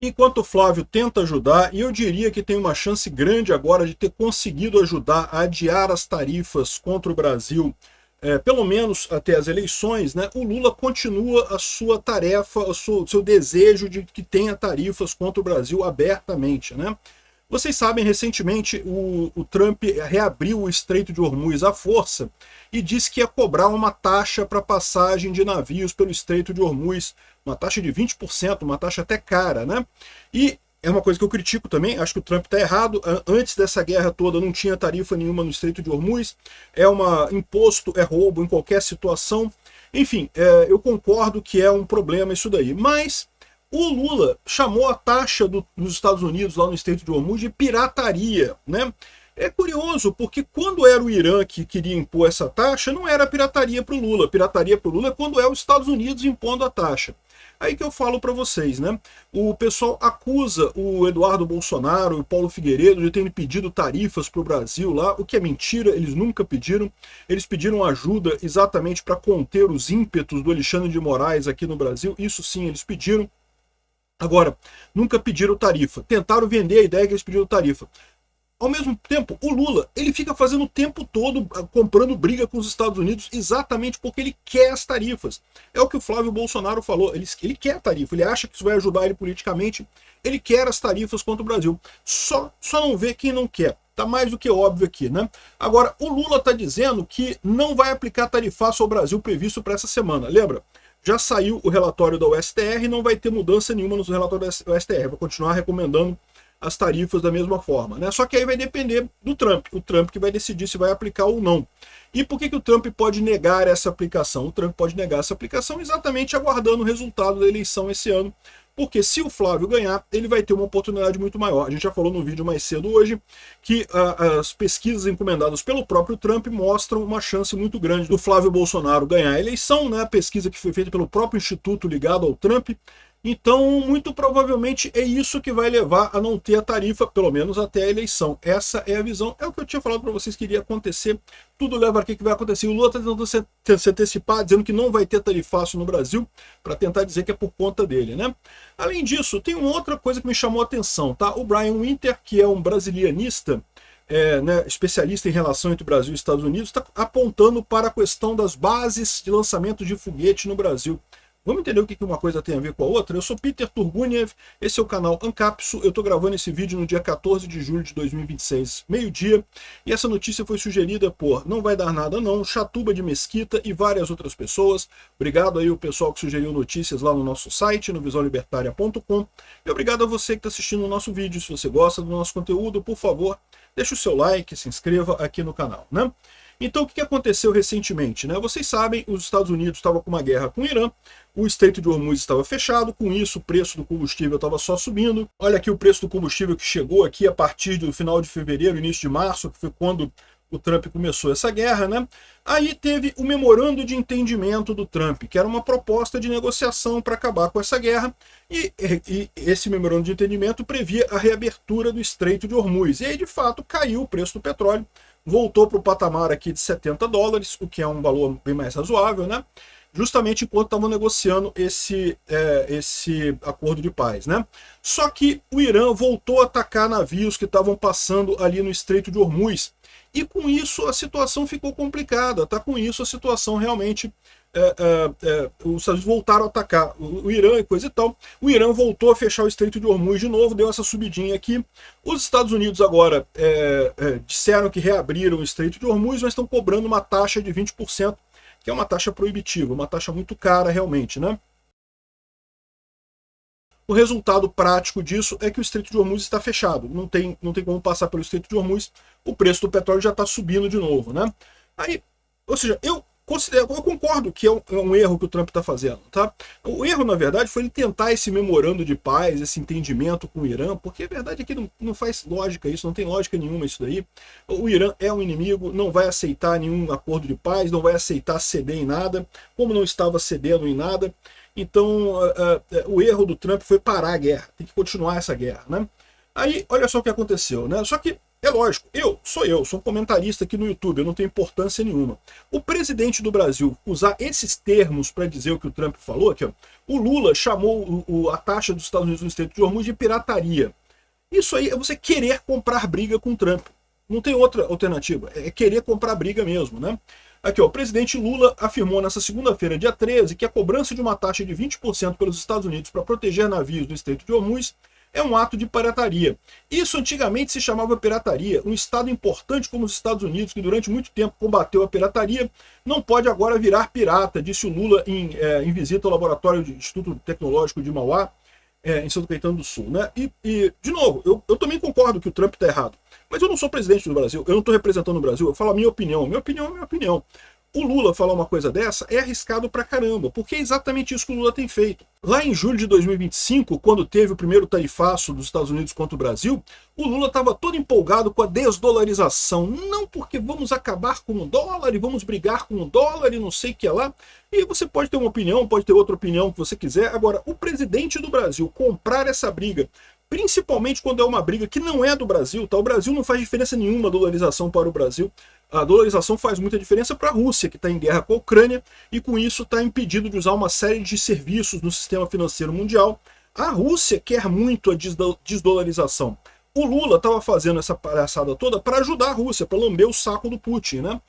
Enquanto o Flávio tenta ajudar, e eu diria que tem uma chance grande agora de ter conseguido ajudar a adiar as tarifas contra o Brasil, pelo menos até as eleições, né, o Lula continua a sua tarefa, o seu desejo de que tenha tarifas contra o Brasil abertamente, né? Vocês sabem, recentemente o Trump reabriu o Estreito de Hormuz à força e disse que ia cobrar uma taxa para passagem de navios pelo Estreito de Hormuz, uma taxa de 20%, uma taxa até cara, né? E é uma coisa que eu critico também, acho que o Trump está errado. Antes dessa guerra toda não tinha tarifa nenhuma no Estreito de Hormuz, imposto, é roubo em qualquer situação. Enfim, eu concordo que é um problema isso daí, mas o Lula chamou a taxa dos Estados Unidos lá no Estreito de Hormuz de pirataria, né? É curioso, porque quando era o Irã que queria impor essa taxa, não era pirataria para o Lula. Pirataria para o Lula é quando é os Estados Unidos impondo a taxa. Aí que eu falo para vocês, né? O pessoal acusa o Eduardo Bolsonaro e o Paulo Figueiredo de terem pedido tarifas para o Brasil lá, o que é mentira, eles nunca pediram. Eles pediram ajuda exatamente para conter os ímpetos do Alexandre de Moraes aqui no Brasil, isso sim eles pediram. Agora, nunca pediram tarifa. Tentaram vender a ideia que eles pediram tarifa. Ao mesmo tempo, o Lula, ele fica fazendo o tempo todo comprando briga com os Estados Unidos exatamente porque ele quer as tarifas. É o que o Flávio Bolsonaro falou, ele quer a tarifa, ele acha que isso vai ajudar ele politicamente, ele quer as tarifas contra o Brasil. Só não vê quem não quer. Tá mais do que óbvio aqui, né? Agora, o Lula tá dizendo que não vai aplicar tarifaço ao Brasil previsto para essa semana. Lembra? Já saiu o relatório da USTR e não vai ter mudança nenhuma no relatório da USTR. Vai continuar recomendando as tarifas da mesma forma, né? Só que aí vai depender do Trump. O Trump que vai decidir se vai aplicar ou não. E por que o Trump pode negar essa aplicação? O Trump pode negar essa aplicação exatamente aguardando o resultado da eleição esse ano. Porque se o Flávio ganhar, ele vai ter uma oportunidade muito maior. A gente já falou no vídeo mais cedo hoje que as pesquisas encomendadas pelo próprio Trump mostram uma chance muito grande do Flávio Bolsonaro ganhar a eleição, né? A pesquisa que foi feita pelo próprio instituto ligado ao Trump. Então, muito provavelmente é isso que vai levar a não ter a tarifa, pelo menos até a eleição. Essa é a visão, é o que eu tinha falado para vocês que iria acontecer. Tudo leva a que vai acontecer. O Lula está tentando se antecipar, dizendo que não vai ter tarifaço no Brasil, para tentar dizer que é por conta dele, né? Além disso, tem uma outra coisa que me chamou a atenção, tá? O Brian Winter, que é um brasilianista, né, especialista em relação entre Brasil e Estados Unidos, está apontando para a questão das bases de lançamento de foguete no Brasil. Vamos entender o que uma coisa tem a ver com a outra? Eu sou Peter Turguniev, esse é o canal Ancapsu, eu estou gravando esse vídeo no dia 14 de julho de 2026, meio-dia, e essa notícia foi sugerida por Não Vai Dar Nada Não, Chatuba de Mesquita e várias outras pessoas. Obrigado aí o pessoal que sugeriu notícias lá no nosso site, no visãolibertaria.com, e obrigado a você que está assistindo o nosso vídeo. Se você gosta do nosso conteúdo, por favor, deixe o seu like, se inscreva aqui no canal, né? Então, o que aconteceu recentemente, né? Vocês sabem, os Estados Unidos estavam com uma guerra com o Irã, o Estreito de Hormuz estava fechado, com isso o preço do combustível estava só subindo. Olha aqui o preço do combustível que chegou aqui a partir do final de fevereiro, início de março, que foi quando o Trump começou essa guerra, né? Aí teve o memorando de entendimento do Trump, que era uma proposta de negociação para acabar com essa guerra, e esse memorando de entendimento previa a reabertura do Estreito de Hormuz. E aí, de fato, caiu o preço do petróleo, voltou para o patamar aqui de $70, o que é um valor bem mais razoável, né? Justamente enquanto estavam negociando esse acordo de paz, né? Só que o Irã voltou a atacar navios que estavam passando ali no Estreito de Hormuz. E com isso a situação ficou complicada, tá? Com isso a situação realmente... os Estados Unidos voltaram a atacar o Irã e coisa e tal. O Irã voltou a fechar o Estreito de Hormuz de novo, deu essa subidinha aqui. Os Estados Unidos agora disseram que reabriram o Estreito de Hormuz, mas estão cobrando uma taxa de 20%, que é uma taxa proibitiva, uma taxa muito cara realmente, né? O resultado prático disso é que o Estreito de Hormuz está fechado, não tem como passar pelo Estreito de Hormuz, o preço do petróleo já está subindo de novo, né? Aí, ou seja, eu concordo que é um erro que o Trump está fazendo, tá? O erro, na verdade, foi ele tentar esse memorando de paz, esse entendimento com o Irã, porque a verdade é que não faz lógica isso, não tem lógica nenhuma isso daí. O Irã é um inimigo, não vai aceitar nenhum acordo de paz, não vai aceitar ceder em nada, como não estava cedendo em nada. Então, o erro do Trump foi parar a guerra, tem que continuar essa guerra, né? Aí, olha só o que aconteceu, né? Só que É lógico, eu sou um comentarista aqui no YouTube, eu não tenho importância nenhuma. O presidente do Brasil usar esses termos para dizer o que o Trump falou, aqui, ó, o Lula chamou a taxa dos Estados Unidos no Estreito de Hormuz de pirataria. Isso aí é você querer comprar briga com o Trump. Não tem outra alternativa, é querer comprar briga mesmo, né? Aqui, ó, o presidente Lula afirmou nessa segunda-feira, dia 13, que a cobrança de uma taxa de 20% pelos Estados Unidos para proteger navios do Estreito de Hormuz é um ato de pirataria. Isso antigamente se chamava pirataria. Um estado importante como os Estados Unidos, que durante muito tempo combateu a pirataria, não pode agora virar pirata, disse o Lula em visita ao laboratório do Instituto Tecnológico de Mauá, em São Caetano do Sul. Né? De novo, eu também concordo que o Trump está errado. Mas eu não sou presidente do Brasil, eu não estou representando o Brasil, eu falo a minha opinião. Minha opinião é minha opinião. O Lula falar uma coisa dessa é arriscado pra caramba, porque é exatamente isso que o Lula tem feito. Lá em julho de 2025, quando teve o primeiro tarifaço dos Estados Unidos contra o Brasil, o Lula estava todo empolgado com a desdolarização. Não porque vamos acabar com o dólar e vamos brigar com o dólar e não sei o que lá. E você pode ter uma opinião, pode ter outra opinião que você quiser. Agora, o presidente do Brasil comprar essa briga, principalmente quando é uma briga que não é do Brasil, tá? O Brasil não faz diferença nenhuma a dolarização para o Brasil. A dolarização faz muita diferença para a Rússia, que está em guerra com a Ucrânia, e com isso está impedido de usar uma série de serviços no sistema financeiro mundial. A Rússia quer muito a desdolarização. O Lula estava fazendo essa palhaçada toda para ajudar a Rússia, para lamber o saco do Putin, né?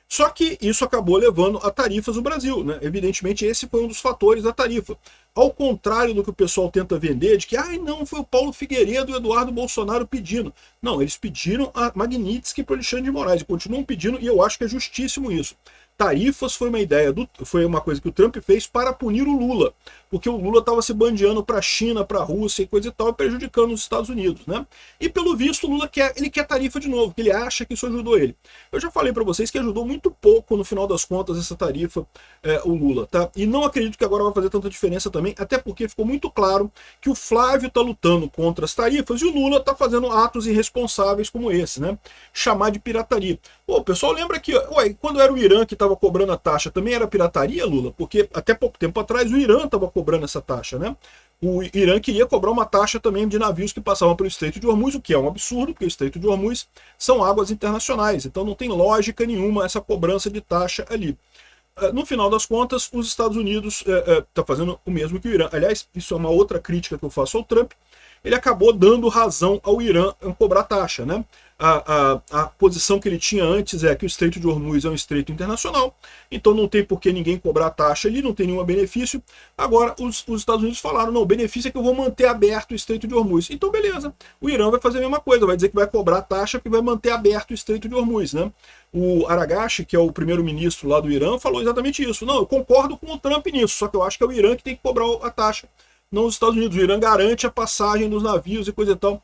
Só que isso acabou levando a tarifas do Brasil, né? Evidentemente esse foi um dos fatores da tarifa. Ao contrário do que o pessoal tenta vender, de que não, foi o Paulo Figueiredo e o Eduardo Bolsonaro pedindo. Não, eles pediram a Magnitsky para o Alexandre de Moraes e continuam pedindo, e eu acho que é justíssimo isso. Tarifas foi uma coisa que o Trump fez para punir o Lula, porque o Lula estava se bandeando para a China, para a Rússia e coisa e tal, e prejudicando os Estados Unidos, né? E pelo visto o Lula quer tarifa de novo, que ele acha que isso ajudou ele. Eu já falei para vocês que ajudou muito pouco no final das contas essa tarifa, o Lula, tá? E não acredito que agora vai fazer tanta diferença também, até porque ficou muito claro que o Flávio está lutando contra as tarifas e o Lula está fazendo atos irresponsáveis como esse, né? Chamar de pirataria. Pô, o pessoal lembra que, quando era o Irã que estava cobrando a taxa, também era pirataria, Lula? Porque até pouco tempo atrás o Irã estava cobrando essa taxa, né? O Irã queria cobrar uma taxa também de navios que passavam pelo Estreito de Hormuz, o que é um absurdo, porque o Estreito de Hormuz são águas internacionais, então não tem lógica nenhuma essa cobrança de taxa ali. No final das contas, os Estados Unidos está fazendo o mesmo que o Irã. Aliás, isso é uma outra crítica que eu faço ao Trump. Ele acabou dando razão ao Irã em cobrar taxa, né? A posição que ele tinha antes é que o Estreito de Hormuz é um estreito internacional, então não tem por que ninguém cobrar taxa ali, não tem nenhum benefício. Agora, os Estados Unidos falaram, não, o benefício é que eu vou manter aberto o Estreito de Hormuz. Então, beleza, o Irã vai fazer a mesma coisa, vai dizer que vai cobrar taxa porque vai manter aberto o Estreito de Hormuz, né? O Aragashi, que é o primeiro-ministro lá do Irã, falou exatamente isso. Não, eu concordo com o Trump nisso, só que eu acho que é o Irã que tem que cobrar a taxa, não os Estados Unidos. O Irã garante a passagem dos navios e coisa e tal.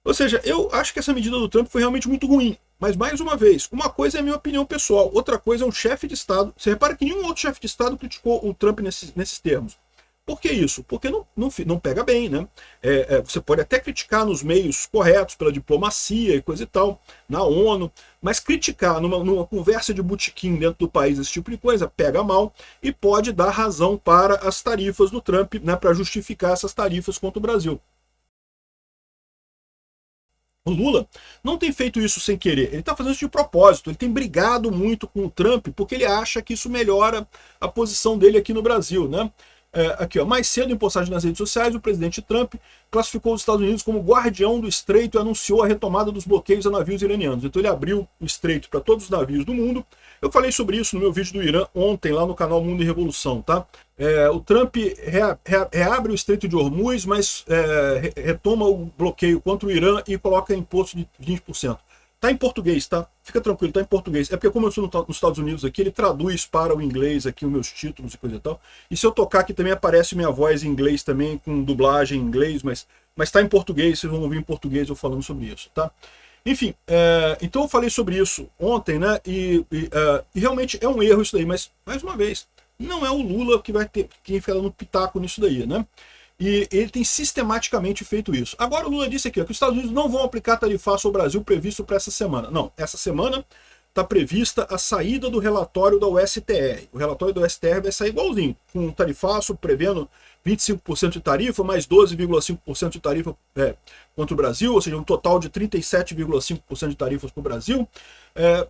Ou seja, eu acho que essa medida do Trump foi realmente muito ruim. Mas, mais uma vez, uma coisa é a minha opinião pessoal, outra coisa é um chefe de Estado. Você repara que nenhum outro chefe de Estado criticou o Trump nesses termos. Por que isso? Porque não pega bem, né? Você pode até criticar nos meios corretos, pela diplomacia e coisa e tal, na ONU, mas criticar numa conversa de botequim dentro do país, esse tipo de coisa, pega mal e pode dar razão para as tarifas do Trump, né, para justificar essas tarifas contra o Brasil. O Lula não tem feito isso sem querer, ele está fazendo isso de propósito, ele tem brigado muito com o Trump porque ele acha que isso melhora a posição dele aqui no Brasil, né? Aqui, ó, mais cedo em postagem nas redes sociais, o presidente Trump classificou os Estados Unidos como guardião do estreito e anunciou a retomada dos bloqueios a navios iranianos. Então ele abriu o estreito para todos os navios do mundo. Eu falei sobre isso no meu vídeo do Irã ontem, lá no canal Mundo e Revolução, tá? O Trump reabre o Estreito de Hormuz, mas retoma o bloqueio contra o Irã e coloca imposto de 20%. Tá em português, tá? Fica tranquilo, tá em português. É porque como eu estou nos Estados Unidos aqui, ele traduz para o inglês aqui os meus títulos e coisa e tal. E se eu tocar aqui também aparece minha voz em inglês também, com dublagem em inglês, mas tá em português, vocês vão ouvir em português eu falando sobre isso, tá? Enfim, então eu falei sobre isso ontem, né? E realmente é um erro isso daí, mas, mais uma vez, não é o Lula que vai ter quem fica dando pitaco nisso daí, né? E ele tem sistematicamente feito isso. Agora o Lula disse aqui, ó, que os Estados Unidos não vão aplicar tarifaço ao Brasil previsto para essa semana. Não, essa semana está prevista a saída do relatório da USTR. O relatório da USTR vai sair igualzinho, com um tarifaço prevendo 25% de tarifa, mais 12,5% de tarifa contra o Brasil, ou seja, um total de 37,5% de tarifas para o Brasil.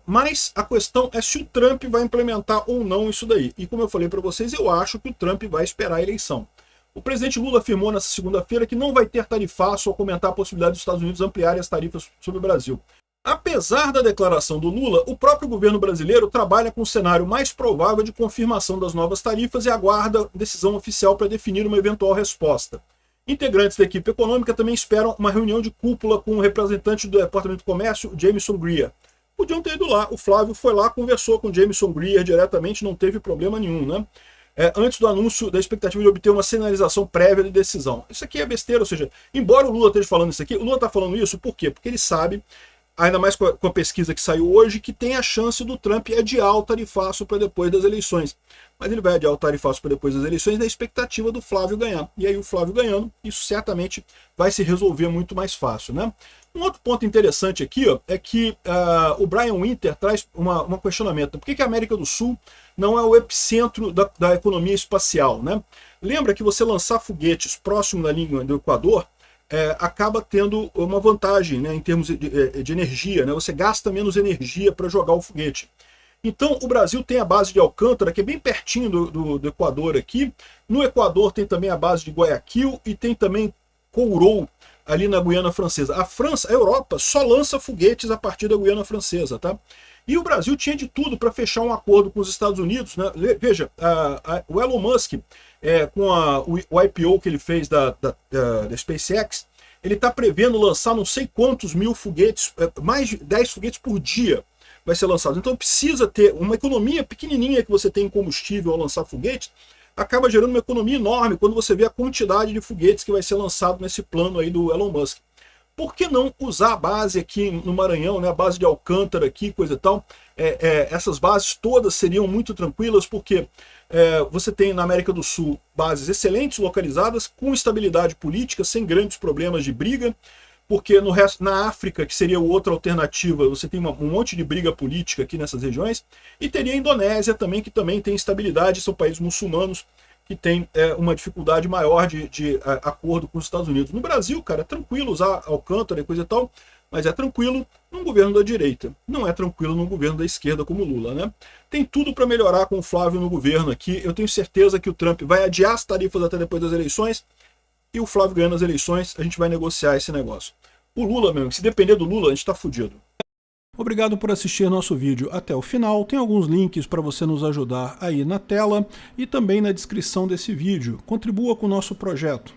Mas a questão é se o Trump vai implementar ou não isso daí. E como eu falei para vocês, eu acho que o Trump vai esperar a eleição. O presidente Lula afirmou nessa segunda-feira que não vai ter tarifaço ao comentar a possibilidade dos Estados Unidos ampliarem as tarifas sobre o Brasil. Apesar da declaração do Lula, o próprio governo brasileiro trabalha com um cenário mais provável de confirmação das novas tarifas e aguarda decisão oficial para definir uma eventual resposta. Integrantes da equipe econômica também esperam uma reunião de cúpula com o representante do Departamento de Comércio, Jamieson Greer. Podiam ter ido lá, o Flávio foi lá, conversou com o Jamieson Greer diretamente, não teve problema nenhum, né? Antes do anúncio da expectativa de obter uma sinalização prévia de decisão. Isso aqui é besteira, ou seja, embora o Lula esteja falando isso aqui, o Lula está falando isso por quê? Porque ele sabe, ainda mais com a pesquisa que saiu hoje, que tem a chance do Trump adiar o tarifaço para depois das eleições. Mas ele vai adiar o tarifaço para depois das eleições na expectativa do Flávio ganhar. E aí o Flávio ganhando, isso certamente vai se resolver muito mais fácil, né? Um outro ponto interessante aqui é que o Brian Winter traz um questionamento. Por que a América do Sul não é o epicentro da economia espacial, né? Lembra que você lançar foguetes próximo da linha do Equador acaba tendo uma vantagem, né, em termos de energia, né? Você gasta menos energia para jogar o foguete. Então o Brasil tem a base de Alcântara, que é bem pertinho do Equador aqui. No Equador tem também a base de Guayaquil e tem também Kourou, ali na Guiana Francesa. A Europa só lança foguetes a partir da Guiana Francesa, tá? E o Brasil tinha de tudo para fechar um acordo com os Estados Unidos, né? Veja, o Elon Musk, com o IPO que ele fez da SpaceX, ele está prevendo lançar não sei quantos mil foguetes, mais de 10 foguetes por dia vai ser lançado. Então precisa ter uma economia pequenininha que você tem em combustível ao lançar foguetes, acaba gerando uma economia enorme quando você vê a quantidade de foguetes que vai ser lançado nesse plano aí do Elon Musk. Por que não usar a base aqui no Maranhão, né, a base de Alcântara aqui, coisa e tal? Essas bases todas seriam muito tranquilas, porque você tem na América do Sul bases excelentes localizadas, com estabilidade política, sem grandes problemas de briga, porque na África, que seria outra alternativa, você tem um monte de briga política aqui nessas regiões, e teria a Indonésia também, que também tem estabilidade, são países muçulmanos que tem uma dificuldade maior de acordo com os Estados Unidos. No Brasil, cara, é tranquilo usar Alcântara e coisa e tal, mas é tranquilo num governo da direita, não é tranquilo num governo da esquerda como Lula, né? Tem tudo para melhorar com o Flávio no governo aqui, eu tenho certeza que o Trump vai adiar as tarifas até depois das eleições, e o Flávio ganhando as eleições, a gente vai negociar esse negócio. O Lula mesmo, se depender do Lula, a gente está fudido. Obrigado por assistir nosso vídeo até o final. Tem alguns links para você nos ajudar aí na tela e também na descrição desse vídeo. Contribua com o nosso projeto.